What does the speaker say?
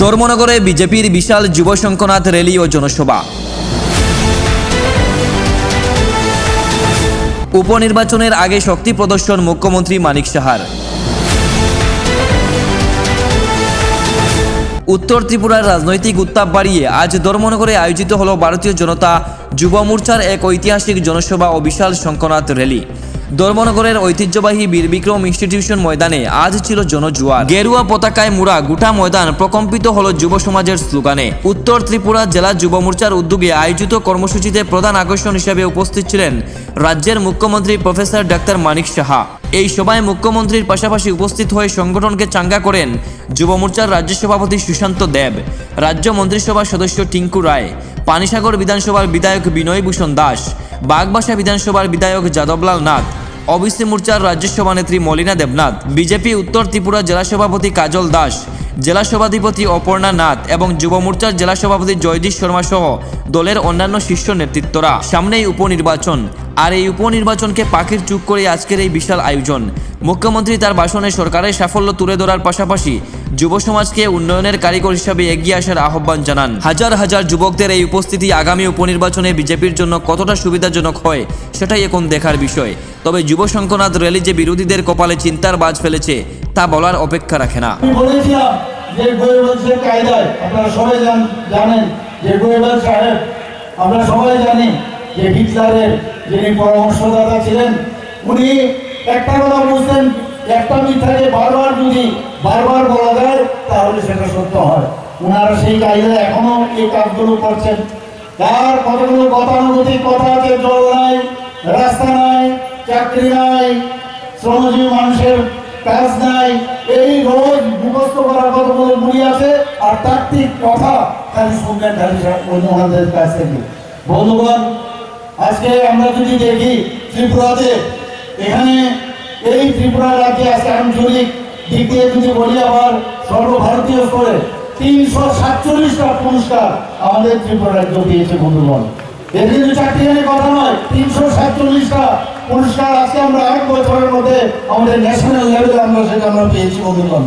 ধর্মনগরে বিজেপির বিশাল যুব শঙ্খনাথ র্যালি ও জনসভা। উপনির্বাচনের আগে শক্তি প্রদর্শন মুখ্যমন্ত্রী মানিক সাহার। উত্তর ত্রিপুরার রাজনৈতিক উত্তাপ বাড়িয়ে আজ ধর্মনগরে আয়োজিত হল ভারতীয় জনতা যুব মোর্চার এক ঐতিহাসিক জনসভা ও বিশাল শঙ্খনাথ র্যালি। ধর্মনগরের ঐতিহ্যবাহী বীর বিক্রম ইনস্টিটিউশন ময়দানে আজ ছিল জনজোয়ার। গেরুয়া পতাকায় মুড়া গোটা ময়দান প্রকম্পিত হল যুব সমাজের স্লোগানে। উত্তর ত্রিপুরা জেলা যুব মোর্চার উদ্যোগে আয়োজিত কর্মসূচিতে প্রধান আকর্ষণ হিসেবে উপস্থিত ছিলেন রাজ্যের মুখ্যমন্ত্রী প্রফেসর ডাক্তার মানিক সাহা। এই সভায় মুখ্যমন্ত্রীর পাশাপাশি উপস্থিত হয়ে সংগঠনকে চাঙ্গা করেন যুব মোর্চার রাজ্য সভাপতি সুশান্ত দেব, রাজ্য মন্ত্রিসভার সদস্য টিঙ্কু রায়, পানিসাগর বিধানসভার বিধায়ক বিনয় ভূষণ দাস, বাগবাসা বিধানসভার বিধায়ক যাদবলাল নাথ, ওবিসি মোর্চার রাজ্য সভানেত্রী মলিনা দেবনাথ, বিজেপি উত্তর ত্রিপুরা জেলা সভাপতি কাজল দাস, জেলা সভাধিপতি অপর্ণা নাথ এবং যুব মোর্চার জেলা সভাপতি জয়দীশ শর্মা সহ দলের অন্যান্য শীর্ষ নেতৃত্বরা। সামনেই উপনির্বাচন, আর এই উপনির্বাচনকে পাখির চুপ করে আজকের এই বিশাল আয়োজন। মুখ্যমন্ত্রী তার ভাষণে সরকারের সাফল্য তুলে ধরার পাশাপাশি যুব সমাজকে উন্নয়নের কারিগর হিসাবে এগিয়ে আসার আহ্বান জানান। হাজার হাজার যুবকদের এই উপস্থিতি আগামী উপনির্বাচনে বিজেপির জন্য কতটা সুবিধাজনক হয় সেটাই এখন দেখার বিষয়। তবে যুব শঙ্খনাথ র্যালি যে বিরোধীদের কপালে চিন্তার বাজ ফেলেছে তা বলার অপেক্ষা রাখে না। আপনারা সবাই জানেন যে গোয়েবল সাহেব, আমরা সবাই জানি যে হিটলারের যিনি পরামর্শদাতা ছিলেন, উনি একটা কথা বুঝতেন, একটা মিথ্যাকে যদি বারবার বলা যায় তাহলে সেটা সত্য হয়। ওনারা সেই কায়দায় এখনো এই কাজগুলো করছেন। তার কতগুলো গতানুগতিক কথা আছে, জল নাই, রাস্তা নাই, চাকরি নাই, শ্রমজীবী মানুষের কাজ নাই, এই রোজ মুখস্থ করার কতগুলো মুড়ি আছে আর তাত্ত্বিক কথা খালি শুনলেন খালি ওনাদের কাছ থেকে। বন্ধুগণ, আজকে আমরা যদি দেখি ত্রিপুরাতে, এখানে এই ত্রিপুরা রাজ্যে আজকে আঞ্চলিক দিক দিয়ে যদি বলি আবার সর্বভারতীয় স্তরে 347টা পুরস্কার আমাদের ত্রিপুরা রাজ্য দিয়েছে। বন্ধুগণ, এর কিন্তু চারটিখানি কথা নয়, 347টা পুরস্কার আজকে আমরা 8 বছরের মধ্যে আমাদের ন্যাশনাল লেভেলে আমরা সেটা পেয়েছি। বন্ধুগণ,